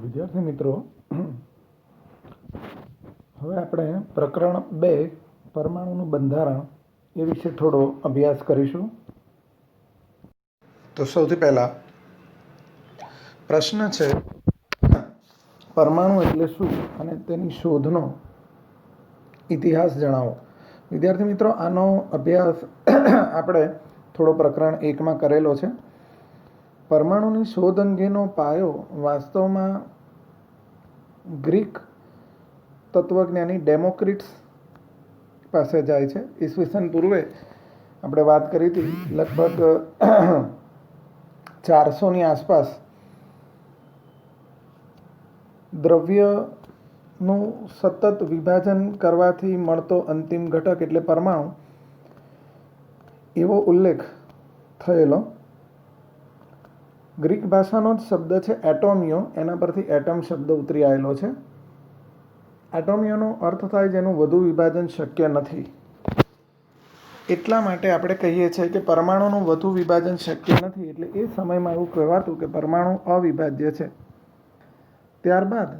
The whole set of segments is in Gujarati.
વિદ્યાર્થી મિત્રો, હવે આપણે પ્રકરણ 2 પરમાણુનું બંધારણ એ વિશે થોડો અભ્યાસ કરીશું. તો સૌથી પહેલા પ્રશ્ન છે, પરમાણુ એટલે શું અને તેની શોધનો ઇતિહાસ જણાવો. વિદ્યાર્થી મિત્રો, આનો અભ્યાસ આપણે થોડો પ્રકરણ 1માં કરેલો છે. પરમાણુની શોધ અંગેનો પાયો વાસ્તવમાં ગ્રીક તત્વજ્ઞાની ડેમોક્રિટ્સ પાસે જાય છે. ઈસવીસન પૂર્વે આપણે વાત કરી હતી, લગભગ 400ની આસપાસ દ્રવ્યનું સતત વિભાજન કરવાથી મળતો અંતિમ ઘટક એટલે પરમાણુ, એવો ઉલ્લેખ થયેલો. ગ્રીક ભાષાનો જ શબ્દ છે એટોમિયો, એના પરથી એટમ શબ્દ ઉતરી આવેલો છે. એટોમિયોનો અર્થ થાય જેનું વધુ વિભાજન શક્ય નથી. એટલા માટે આપણે કહીએ છીએ કે પરમાણુનું વધુ વિભાજન શક્ય નથી, એટલે એ સમયમાં એવું કહેવાતું કે પરમાણુ અવિભાજ્ય છે. ત્યારબાદ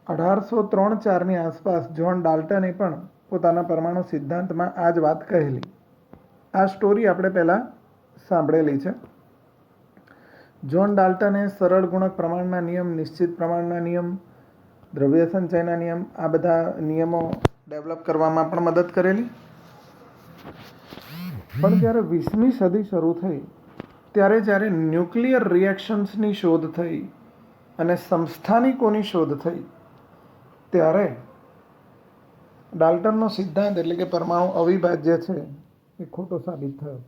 1803-4ની આસપાસ જ્હોન ડાલ્ટને પણ પોતાના પરમાણુ સિદ્ધાંતમાં આ જ વાત કહેલી. આ સ્ટોરી આપણે પહેલાં સાંભળેલી છે. જ્હોન ડાલ્ટને સરળ ગુણક પ્રમાણના નિયમ, નિશ્ચિત પ્રમાણના નિયમ, દ્રવ્ય સંચયના નિયમ, આ બધા નિયમો ડેવલપ કરવામાં પણ મદદ કરેલી. પણ જ્યારે 20મી સદી શરૂ થઈ ત્યારે જ્યારે ન્યુક્લિયર રિએક્શન્સની શોધ થઈ અને સમસ્થાનિકોની શોધ થઈ, ત્યારે ડાલ્ટનનો સિદ્ધાંત એટલે કે પરમાણુ અવિભાજ્ય છે એ ખોટો સાબિત થયો.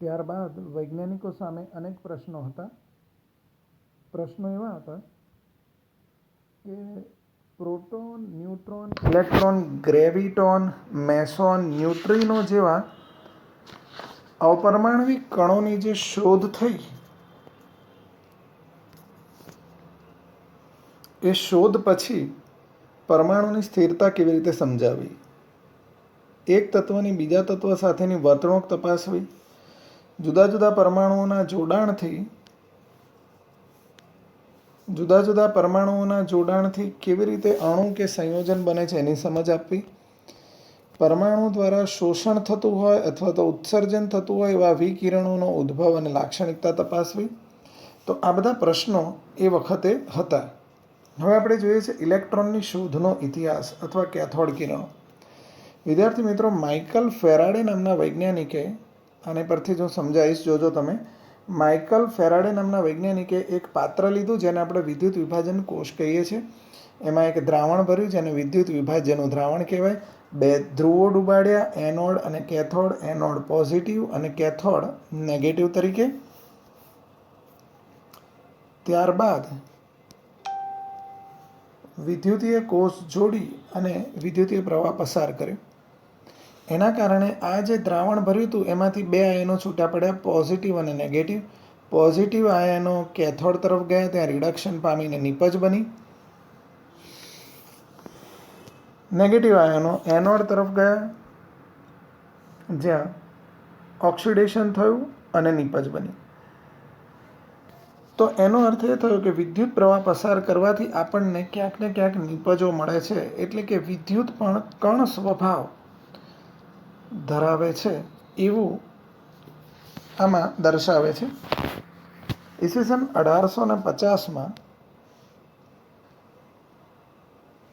ત્યારબાદ વૈજ્ઞાનિકો સામે અનેક પ્રશ્નો હતા. પ્રશ્નો એવા હતા કે proton, neutron, electron, ગ્રેવિટોન, MASON, neutrino જેવા અપરમાણવિક કણોની જે શોધ થઈ, એ શોધ પછી પરમાણુની સ્થિરતા કેવી રીતે સમજાવવી, એક તત્વની બીજા તત્વ સાથેની વર્તણૂક તપાસવી, જુદા જુદા પરમાણુઓના જોડાણથી કેવી રીતે અણુ કે સંયોજન બને છે એની સમજ આપવી, પરમાણુ દ્વારા શોષણ થતું હોય અથવા તો ઉત્સર્જન થતું હોય એવા વિકિરણોનો ઉદ્ભવ અને લાક્ષણિકતા તપાસવી. તો આ બધા પ્રશ્નો એ વખતે હતા. હવે આપણે જોઈએ છે ઇલેક્ટ્રોનની શોધનો ઇતિહાસ અથવા કેથોડ કિરણો. વિદ્યાર્થી મિત્રો, માઇકલ ફેરાડે નામના વૈજ્ઞાનિકે, આને પરથી જો સમજાવીશ, જોજો તમે. માઇકલ ફેરાડે નામના વૈજ્ઞાનિકે એક પાત્ર લીધું જેને આપણે વિદ્યુત વિભાજન કોષ કહીએ છીએ. એમાં એક દ્રાવણ ભર્યું જેને વિદ્યુત વિભાજ્યનું દ્રાવણ કહેવાય. 2 ધ્રુવો ડુબાડ્યા, એનોડ અને કેથોડ, એનોડ પોઝિટિવ અને કેથોડ નેગેટિવ તરીકે. ત્યારબાદ વિદ્યુતીય કોષ જોડી અને વિદ્યુતીય પ્રવાહ પસાર કર્યો. એના કારણે આ જે દ્રાવણ ભર્યું હતું એમાંથી 2 આયનો છૂટા પડ્યા, પોઝિટિવ અને નેગેટિવ. પોઝિટિવ આયનો કેથોડ તરફ ગયા, ત્યાં રિડક્શન પામીને નિપજ બની. નેગેટિવ આયનો એનોડ તરફ ગયા, જ્યાં ઓક્સિડેશન થયું અને નિપજ બની. તો એનો અર્થ એ થયો કે વિદ્યુત પ્રવાહ પસાર કરવાથી આપણને ક્યાંક ને ક્યાંક નિપજો મળે છે, એટલે કે વિદ્યુત પણ કણ સ્વભાવ ધરાવે છે એવું આમાં દર્શાવે છે. ઈસવીસન 1850માં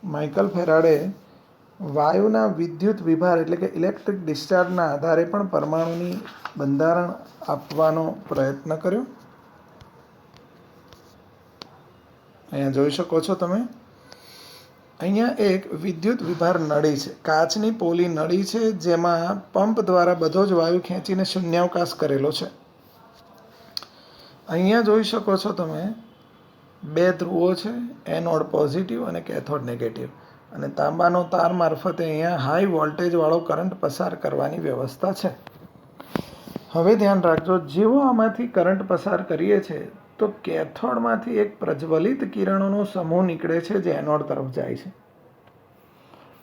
માઇકલ ફેરાડે વાયુના વિદ્યુત વિભાર એટલે કે ઇલેક્ટ્રિક ડિસ્ચાર્જના આધારે પણ પરમાણુની બંધારણ આપવાનો પ્રયત્ન કર્યો. અહીંયા જોઈ શકો છો તમે. અહીંયા એક વિદ્યુત વિભાર નળી છે, કાચની પોલી નળી છે, જેમાં પંપ દ્વારા બધો જ વાયુ ખેંચીને શૂન્યાવકાશ કરેલો છે. અહીંયા જોઈ શકો છો તમે 2 ધ્રુવો છે, એનોડ પોઝિટિવ અને કેથોડ નેગેટિવ, અને તાંબાનો તાર મારફતે અહીંયા હાઈ વોલ્ટેજવાળો કરંટ પસાર કરવાની વ્યવસ્થા છે. હવે ધ્યાન રાખજો, જેવો આમાંથી કરંટ પસાર કરીએ છીએ તો કેથોડમાંથી એક પ્રજ્વલિત કિરણોનો સમૂહ નીકળે છે જે એનોડ તરફ જાય છે.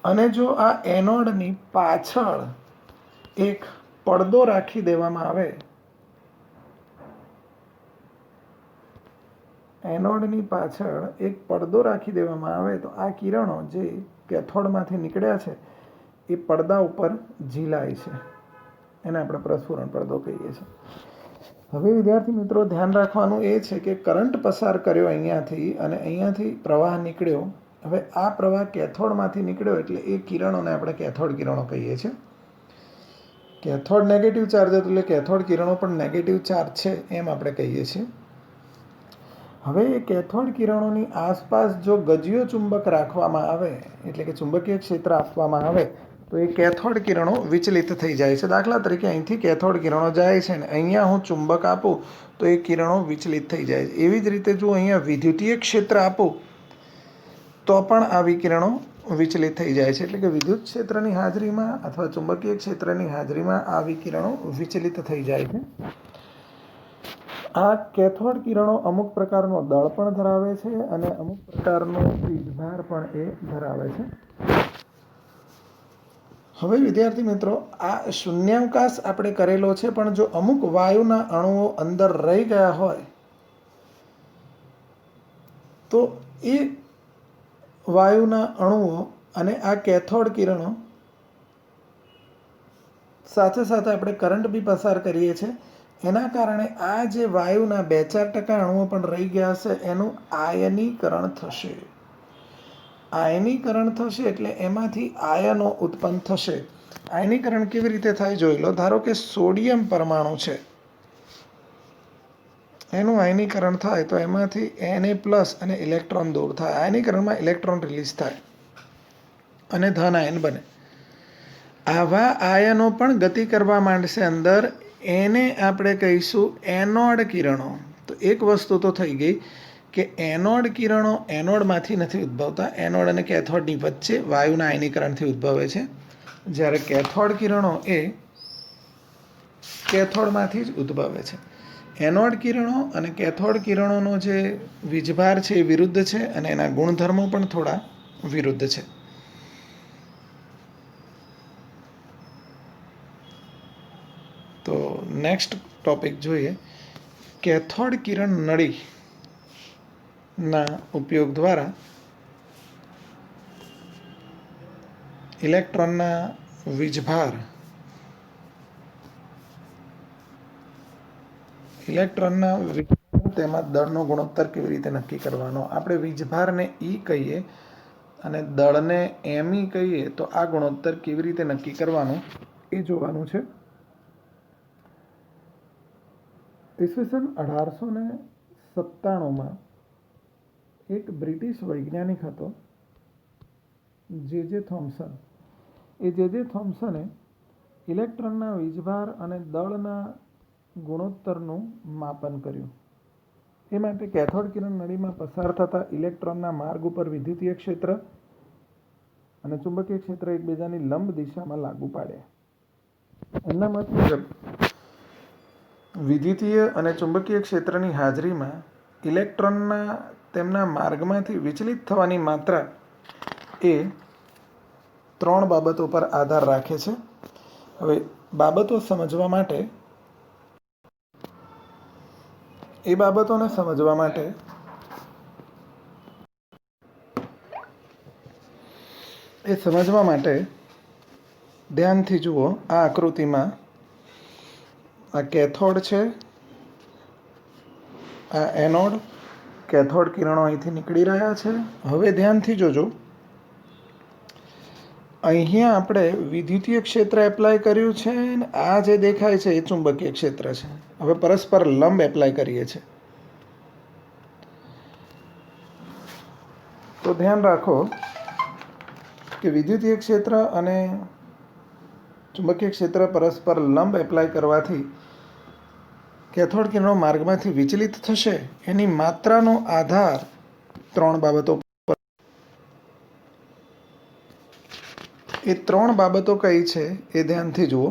અને જો આ એનોડની પાછળ એક પડદો રાખી દેવામાં આવે એનોડની પાછળ એક પડદો રાખી દેવામાં આવે તો આ કિરણો જે કેથોડમાંથી નીકળ્યા છે એ પડદા ઉપર ઝીલાય છે. એને આપણે પ્રસ્ફુરણ પડદો કહીએ છીએ. હવે વિદ્યાર્થી મિત્રો ધ્યાન રાખવાનું એ છે કે કરંટ પસાર કર્યો અહીંયાથી અને અહીંયાથી પ્રવાહ નીકળ્યો. હવે આ પ્રવાહ કેથોડમાંથી નીકળ્યો એટલે એ કિરણોને આપણે કેથોડ કિરણો કહીએ છીએ. કેથોડ નેગેટિવ ચાર્જ એટલે કેથોડ કિરણો પણ નેગેટિવ ચાર્જ છે એમ આપણે કહીએ છીએ. હવે એ કેથોડ કિરણોની આસપાસ જો ગજિયો ચુંબક રાખવામાં આવે એટલે કે ચુંબકીય ક્ષેત્ર આપવામાં આવે તો એ કેથોડ કિરણો વિચલિત થઈ જાય છે. દાખલા તરીકે અહીંથી કેથોડ કિરણો જાય છે ને અહીંયા હું ચુંબક આપું તો એ કિરણો વિચલિત થઈ જાય છે. એવી જ રીતે જો અહીંયા વિદ્યુતીય ક્ષેત્ર આપું તો પણ આ વિકિરણો વિચલિત થઈ જાય છે. એટલે કે વિદ્યુત ક્ષેત્રની હાજરીમાં અથવા ચુંબકીય ક્ષેત્રની હાજરીમાં આ વિકિરણો વિચલિત થઈ જાય છે. આ કેથોડ કિરણો અમુક પ્રકારનો દળ પણ ધરાવે છે અને અમુક પ્રકારનો વીજભાર પણ એ ધરાવે છે. હવે વિદ્યાર્થી મિત્રો આ શૂન્યાવકાશ આપણે કરેલો છે પણ જો અમુક વાયુના અણુઓ અંદર રહી ગયા હોય તો એ વાયુના અણુઓ અને આ કેથોડ કિરણો સાથે સાથે આપણે કરંટ બી પસાર કરીએ છીએ. એના કારણે આ જે વાયુના 2-4% અણુઓ પણ રહી ગયા હશે એનું આયનીકરણ થશે. આયનીકરણ થશે એટલે એમાંથી આયનો ઉત્પન્ન થશે. આયનીકરણ કેવી રીતે થાય જોઈ લો. ધારો કે સોડિયમ પરમાણુ છે, એનું આયનીકરણ થાય તો એમાંથી Na+ અને ઇલેક્ટ્રોન દૂર થાય. આયનીકરણમાં ઇલેક્ટ્રોન રિલીઝ થાય અને ધન આયન બને. આવા આયનો પણ ગતિ કરવા માંડશે અંદર, એને આપણે કહીશું એનોડ કિરણો. તો એક વસ્તુ તો થઈ ગઈ કે એનોડ કિરણો એનોડમાંથી નથી ઉદ્ભવતા, એનોડ અને કેથોડની વચ્ચે વાયુના આયનીકરણથી ઉદ્ભવે છે. જ્યારે કેથોડ કિરણો એ કેથોડમાંથી જ ઉદ્ભવે છે. એનોડ કિરણો અને કેથોડ કિરણોનો જે વીજભાર છે એ વિરુદ્ધ છે અને એના ગુણધર્મો પણ થોડા વિરુદ્ધ છે. તો નેક્સ્ટ ટોપિક જોઈએ. કેથોડ કિરણ નળીના ઉપયોગ દ્વારા ઇલેક્ટ્રોનના વીજભાર તેમાં દળનો ગુણોત્તર કેવી રીતે નક્કી કરવાનો. આપણે વીજભારને E કહીએ અને દળને Me કહીએ તો આ ગુણોત્તર કેવી રીતે નક્કી કરવાનો એ જોવાનું છે. ઈસવીસન 1897માં એક બ્રિટિશ વૈજ્ઞાનિક હતો જે થોમ્સન. એ જે થોમ્સને ઇલેક્ટ્રોનના વીજભાર અને દળના ગુણોત્તરનું માપન કર્યું. એ માટે કેથોડ કિરણ નળીમાં પસાર થતા ઇલેક્ટ્રોનના માર્ગ ઉપર વિદ્યુતીય ક્ષેત્ર અને ચુંબકીય ક્ષેત્ર એકબીજાની લંબ દિશામાં લાગુ પાડ્યા. એમના મત મુજબ વિદ્યુતીય અને ચુંબકીય ક્ષેત્રની હાજરીમાં ઇલેક્ટ્રોનના તેમના માર્ગમાંથી વિચલિત થવાની માત્રા એ 3 બાબતો પર આધાર રાખે છે. હવે બાબતો સમજવા માટે ધ્યાનથી જુઓ. આ આકૃતિમાં આ કેથોડ છે, આ એનોડ. કેથોડ કિરણો અહીંથી નીકળી રહ્યા છે. હવે ધ્યાનથી જોજો. અહીંયા આપણે વિદ્યુતીય ક્ષેત્ર એપ્લાય કર્યું છે અને આ જે દેખાય છે એ ચુંબકીય ક્ષેત્ર છે. હવે પરસ્પર લંબ એપ્લાય કરીએ છીએ. તો ધ્યાન રાખો કે વિદ્યુતીય ક્ષેત્ર અને ચુંબકીય ક્ષેત્ર પરસ્પર લંબ એપ્લાય કરવાથી કેથોડ કિરણો માર્ગમાંથી વિચલિત થશે. એની માત્રાનો આધાર 3 બાબતો. એ 3 બાબતો કઈ છે એ ધ્યાનથી જુઓ.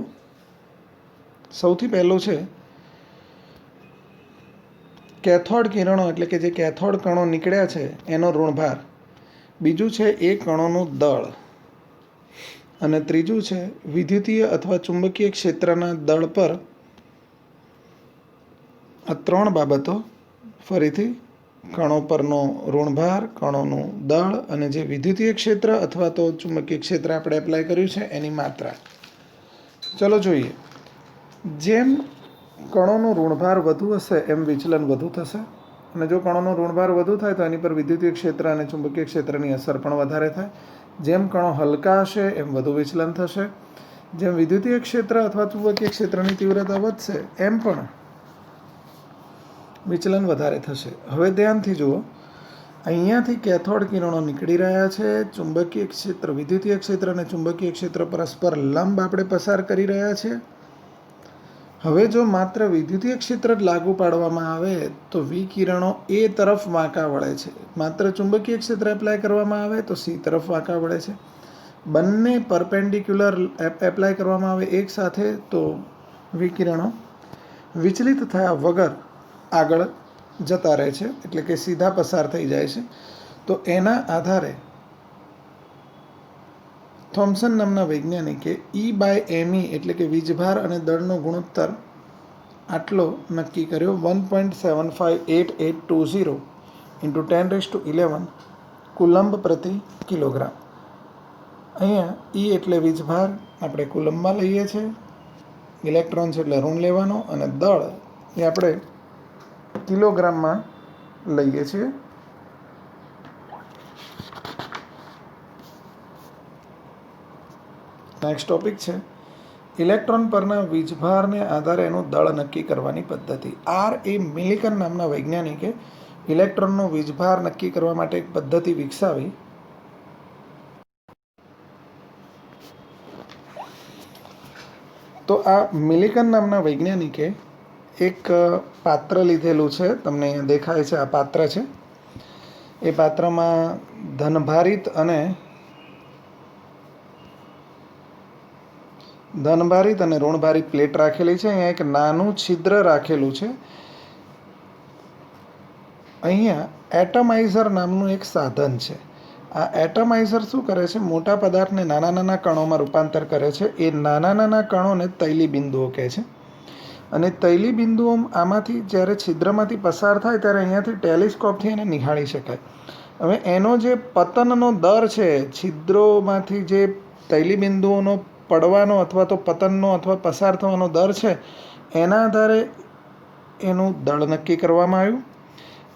સૌથી પહેલું છે કેથોડ કિરણો એટલે કે જે કેથોડ કણો નીકળ્યા છે એનો ઋણભાર. બીજું છે એ કણોનું દળ. અને ત્રીજું છે વિદ્યુતીય અથવા ચુંબકીય ક્ષેત્રના દળ પર. આ 3 બાબતો ફરીથી કણો પરનો ઋણભાર, કણોનું દળ અને જે વિદ્યુતીય ક્ષેત્ર અથવા તો ચુંબકીય ક્ષેત્ર આપણે એપ્લાય કર્યું છે એની માત્રા. ચલો જોઈએ. જેમ કણોનો ઋણભાર વધુ હશે એમ વિચલન વધુ થશે, અને જો કણોનો ઋણભાર વધુ થાય તો એની પર વિદ્યુતીય ક્ષેત્ર અને ચુંબકીય ક્ષેત્રની અસર પણ વધારે થાય. જેમ કણો હલકા હશે એમ વધુ વિચલન થશે. જેમ વિદ્યુતીય ક્ષેત્ર અથવા ચુંબકીય ક્ષેત્રની તીવ્રતા વધશે એમ પણ વિચલન વધારે થશે. હવે ધ્યાનથી જુઓ, અહીંયાથી કેથોડ કિરણો નીકળી રહ્યા છે. ચુંબકીય ક્ષેત્ર, વિદ્યુતીય ક્ષેત્ર અને ચુંબકીય ક્ષેત્ર પરસ્પર લંબ આપણે પસાર કરી રહ્યા છીએ. હવે જો માત્ર વિદ્યુતીય ક્ષેત્ર જ લાગુ પાડવામાં આવે તો વિકિરણો એ તરફ વાંકા વળે છે. માત્ર ચુંબકીય ક્ષેત્ર એપ્લાય કરવામાં આવે તો સી તરફ વાંકા વળે છે. બંને પરપેન્ડિક્યુલર એપ્લાય કરવામાં આવે એક સાથે તો વિકિરણો વિચલિત થયા વગર આગળ જતા રહે છે, એટલે કે સીધા પસાર થઈ જાય છે. તો એના આધારે થોમ્સન નામના વૈજ્ઞાનિકે E/me એટલે કે વીજભાર અને દળનો ગુણોત્તર આટલો નક્કી કર્યો, 1.758820 × 10⁻11 કુલંબ પ્રતિ કિલોગ્રામ. અહીંયા E એટલે વીજભાર આપણે કુલંબમાં લઈએ છીએ, ઇલેક્ટ્રોન્સ એટલે ઋણ લેવાનો, અને દળ એ આપણે કિલોગ્રામમાં લઈએ છીએ. નેક્સ્ટ ટોપિક છે ઇલેક્ટ્રોન પરના વીજભારને આધારે એનું દળ નક્કી કરવાની પદ્ધતિ. R.A. મિલિકન નામના વૈજ્ઞાનિકે ઇલેક્ટ્રોનનો વીજભાર નક્કી કરવા માટે એક પદ્ધતિ વિકસાવી. તો આ મિલિકન નામના વૈજ્ઞાનિકે એક પાત્ર લીધેલું છે, તમને અહીંયા દેખાય છે, આ પાત્ર છે. એ પાત્રમાં ધનભારિત અને ઋણભારિત પ્લેટ રાખેલી છે. અહીંયા એક નાનું છિદ્ર રાખેલું છે. અહીંયા એટમાઇઝર નામનું એક સાધન છે. આ એટમાઇઝર શું કરે છે? મોટા પદાર્થને નાના નાના કણોમાં રૂપાંતર કરે છે. એ નાના નાના કણોને તૈલી બિંદુઓ કહે છે. અને તૈલી બિંદુઓ આમાંથી જ્યારે છિદ્રમાંથી પસાર થાય ત્યારે અહીંયાથી ટેલિસ્કોપથી એને નિહાળી શકાય. હવે એનો જે પતનનો દર છે, છિદ્રોમાંથી જે તૈલી બિંદુઓનો પડવાનો અથવા તો પતનનો અથવા પસાર થવાનો દર છે, એના આધારે એનું દળ નક્કી કરવામાં આવ્યું.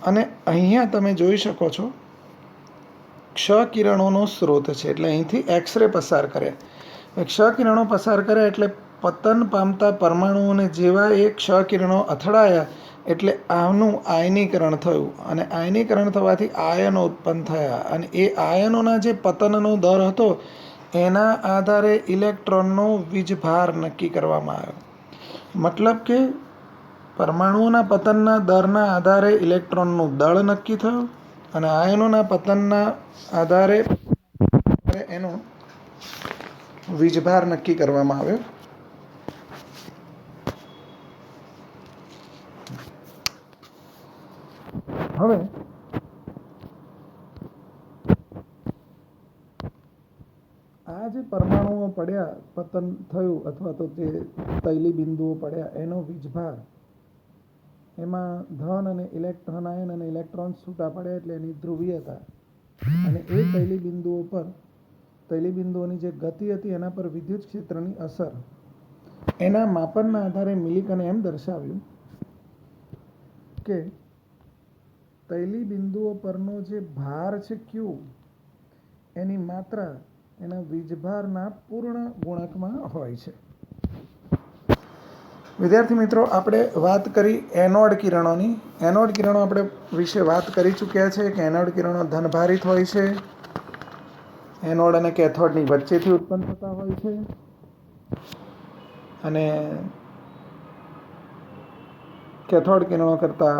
અને અહીંયા તમે જોઈ શકો છો ક્ષ કિરણોનો સ્ત્રોત છે, એટલે અહીંથી એક્સરે પસાર કર્યા. ક્ષ કિરણો પસાર કર્યા એટલે પતન પામતા પરમાણુઓને જેવા એ ક્ષ કિરણો અથડાયા એટલે આનું આયનીકરણ થયું, અને આયનીકરણ થવાથી આયનો ઉત્પન્ન થયા, અને એ આયનોના જે પતનનો દર હતો એના આધારે ઇલેક્ટ્રોનનો વીજભાર નક્કી કરવામાં આવ્યો. મતલબ કે પરમાણુઓના પતનના દરના આધારે ઇલેક્ટ્રોનનું દળ નક્કી થયું, અને આયનોના પતનના આધારે એનો વીજભાર નક્કી કરવામાં આવ્યો. હવે આ જે પરમાણુઓ પડ્યા, પતન થયું અથવા તો જે તૈલી બિંદુઓ પડ્યા, એનો વીજભાર, એમાં ધન આયન અને ઇલેક્ટ્રોન્સ છૂટા પડ્યા એટલે એની ધ્રુવીયતા, અને એ તૈલી બિંદુઓ પર, તૈલી બિંદુઓની જે ગતિ હતી એના પર વિદ્યુત ક્ષેત્રની અસર, એના માપનના આધારે મિલિકને એમ દર્શાવ્યું કે તૈલી બિંદુઓ પરનો જે ભાર છે Q, એની માત્રા એના વીજભારના પૂર્ણ ગુણકમાં હોય છે. વિદ્યાર્થી મિત્રો, આપણે વાત કરી એનોડ કિરણોની. એનોડ કિરણો આપણે વિશે વાત કરી ચૂક્યા છે કે એનોડ કિરણો ધનભારિત હોય છે, એનોડ અને કેથોડની વચ્ચેથી ઉત્પન્ન થતા હોય છે, અને કેથોડ કિરણો કરતાં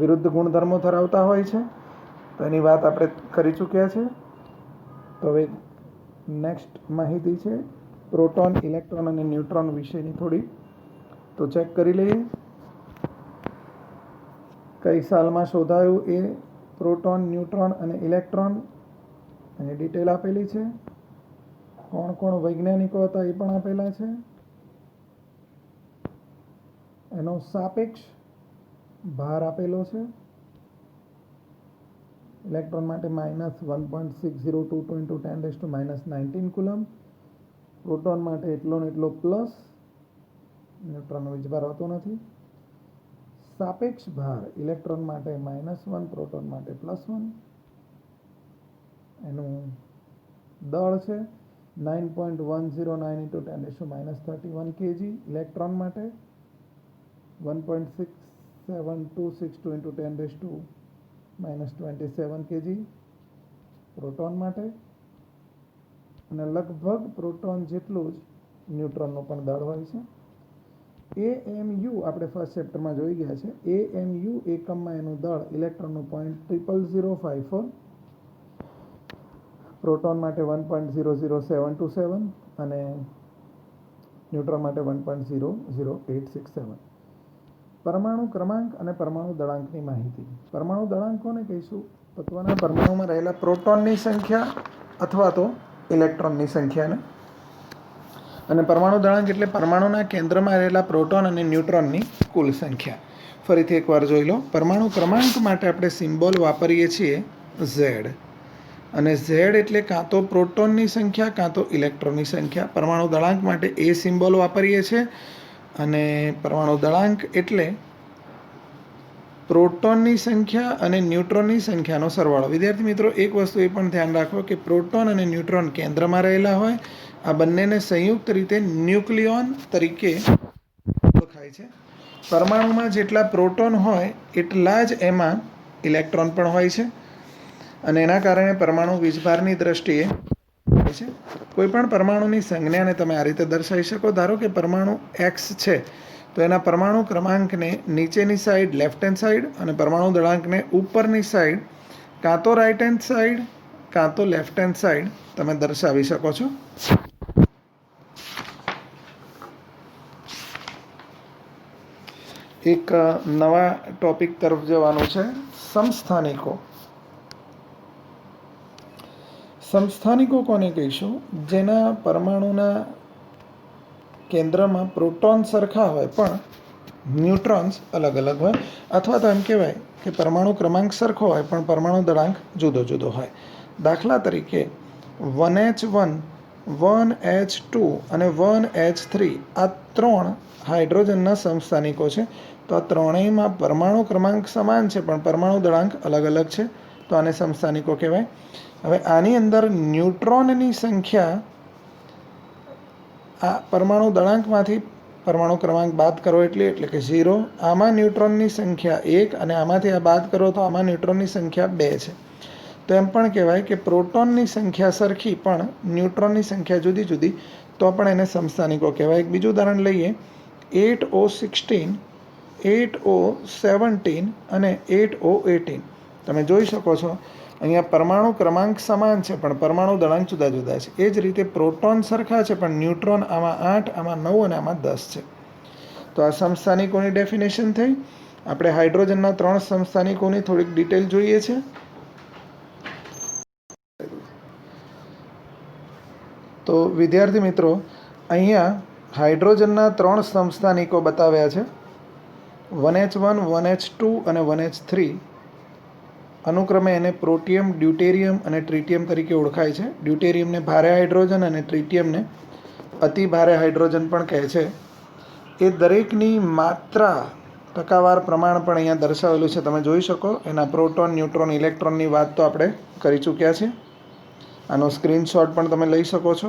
વિરુદ્ધ ગુણધર્મો ધરાવતા હોય છે. તો એની વાત આપણે કરી ચૂક્યા છે. તો હવે નેક્સ્ટ માહિતી છે પ્રોટોન, ઇલેક્ટ્રોન અને ન્યુટ્રોન વિશેની થોડી. તો ચેક કરી લઈએ. કઈ સાલમાં શોધાયું એ પ્રોટોન, ન્યુટ્રોન અને ઇલેક્ટ્રોન, એની ડિટેલ આપેલી છે. કોણ કોણ વૈજ્ઞાનિકો હતા એ પણ આપેલા છે. એનો સાપેક્ષ ભાર આપેલો છે. ઇલેક્ટ્રોન માટે -1.6022 × 10⁻19 કુલમ, પ્રોટોન માટે એટલો ને એટલો પ્લસ, ન્યુટ્રોનનો વીજભાર હોતો નથી. સાપેક્ષ ભાર ઇલેક્ટ્રોન માટે -1, પ્રોટોન માટે +1. એનું દળ છે 9.109 × 10⁻31 kg. ઇલેક્ટ્રોન માટે 1.67262 × 10⁻27 kg. પ્રોટોન માટે અને લગભગ પ્રોટોન જેટલું જ ન્યુટ્રોનનું પણ દળ હોય છે. AMU આપણે ફર્સ્ટ ચેપ્ટરમાં જોઈ ગયા છે. AMU એકમમાં એનું દળ ઇલેક્ટ્રોનનું 0.00054, પ્રોટોન માટે 1.00727 અને ન્યુટ્રોન માટે 1.00867. પરમાણુ ક્રમાંક અને પરમાણુ દળાંકની માહિતી. પરમાણુ દળાંક કોને કહીશું? તત્વના પરમાણુમાં રહેલા પ્રોટોનની સંખ્યા અથવા તો ઇલેક્ટ્રોનની સંખ્યાને. અને પરમાણુ દળાંક એટલે પરમાણુના કેન્દ્રમાં રહેલા પ્રોટોન અને ન્યુટ્રોનની કુલ સંખ્યા. ફરીથી એકવાર જોઈ લો. પરમાણુ ક્રમાંક માટે આપણે સિમ્બોલ વાપરીએ છીએ Z. અને Z એટલે કાં તો પ્રોટોનની સંખ્યા કાં તો ઇલેક્ટ્રોનની સંખ્યા. પરમાણુ દળાંક માટે એ સિમ્બોલ વાપરીએ છીએ. અને પરમાણુ દળાંક એટલે પ્રોટોનની સંખ્યા અને ન્યુટ્રોનની સંખ્યાનો સરવાળો. વિદ્યાર્થી મિત્રો, એક વસ્તુ એ પણ ધ્યાન રાખો કે પ્રોટોન અને ન્યુટ્રોન કેન્દ્રમાં રહેલા હોય. આ બંનેને સંયુક્ત રીતે ન્યુક્લિયોન તરીકે ઓળખાય છે. પરમાણુમાં જેટલા પ્રોટોન હોય એટલા જ એમાં ઇલેક્ટ્રોન પણ હોય છે. અને એના કારણે પરમાણુ વીજભારની દ્રષ્ટિએ હોય છે. કોઈ પણ પરમાણુની સંજ્ઞાને તમે આ રીતે દર્શાવી શકો. ધારો કે પરમાણુ X છે તો એના પરમાણુ ક્રમાંકને નીચેની સાઈડ લેફ્ટ હેન્ડ સાઈડ અને પરમાણુ દળાંકને ઉપરની સાઈડ કાં તો રાઈટ હેન્ડ સાઈડ કાં તો લેફ્ટ હેન્ડ સાઈડ તમે દર્શાવી શકો છો. એક નવા ટોપિક તરફ જવાનું છે. સમસ્થાનિકો. સમસ્થાનિકો કોને કહીશું? જેના પરમાણુના કેન્દ્રમાં પ્રોટોન સરખા હોય પણ ન્યુટ્રોન્સ અલગ અલગ હોય. અથવા તો એમ કહેવાય કે પરમાણુ ક્રમાંક સરખો હોય પણ પરમાણુ દળાંક જુદો જુદો હોય. દાખલા તરીકે 1H1, 1H2 અને 1H3 આ 3 હાઇડ્રોજનના સમસ્થાનિકો છે. તો આ ત્રણેયમાં પરમાણુ ક્રમાંક સમાન છે પણ પરમાણુ દળાંક અલગ અલગ છે. તો આને સમસ્થાનિકો કહેવાય. હવે આની અંદર ન્યુટ્રોનની સંખ્યા, આ પરમાણુ દળાંકમાંથી પરમાણુ ક્રમાંક બાદ કરો એટલે કે 0. આમાં ન્યુટ્રોનની સંખ્યા 1 અને આમાંથી આ બાદ કરો તો આમાં ન્યુટ્રોનની સંખ્યા 2 છે. તો એમ પણ કહેવાય કે પ્રોટોનની સંખ્યા સરખી પણ ન્યુટ્રોનની સંખ્યા જુદી જુદી, તો પણ એને સમસ્થાનિકો કહેવાય. એક બીજું ઉદાહરણ લઈએ. 8O16, 8O17 અને 8O18. તમે જોઈ શકો છો અહીંયા પરમાણુ ક્રમાંક સમાન છે પણ પરમાણુ દળાંક જુદા જુદા છે. એ જ રીતે પ્રોટોન સરખા છે પણ ન્યુટ્રોન આમાં 8, આમાં 9 અને આમાં 10 છે. તો આ સમસ્થાનિકોની ડેફિનેશન થઈ. આપણે હાઇડ્રોજનના 3 સમસ્થાનિકોની થોડીક ડિટેલ જોઈએ છે. તો વિદ્યાર્થી મિત્રો, અહીંયા હાઇડ્રોજનના 3 સમસ્થાનિકો બતાવ્યા છે. 1H1, 1H2 અને 1H3. અનુક્રમે એને પ્રોટિયમ, ડ્યુટેરિયમ અને ટ્રિટિયમ તરીકે ઓળખાય છે. ડ્યુટેરિયમને ભારે હાઇડ્રોજન અને ટ્રિટિયમને અતિ ભારે હાઇડ્રોજન પણ કહે છે. એ દરેકની માત્રા, ટકાવાર પ્રમાણ પણ અહીંયા દર્શાવેલું છે. તમે જોઈ શકો. એના પ્રોટોન, ન્યુટ્રોન, ઇલેક્ટ્રોનની વાત તો આપણે કરી ચૂક્યા છે. આનો સ્ક્રીનશોટ પણ તમે લઈ શકો છો.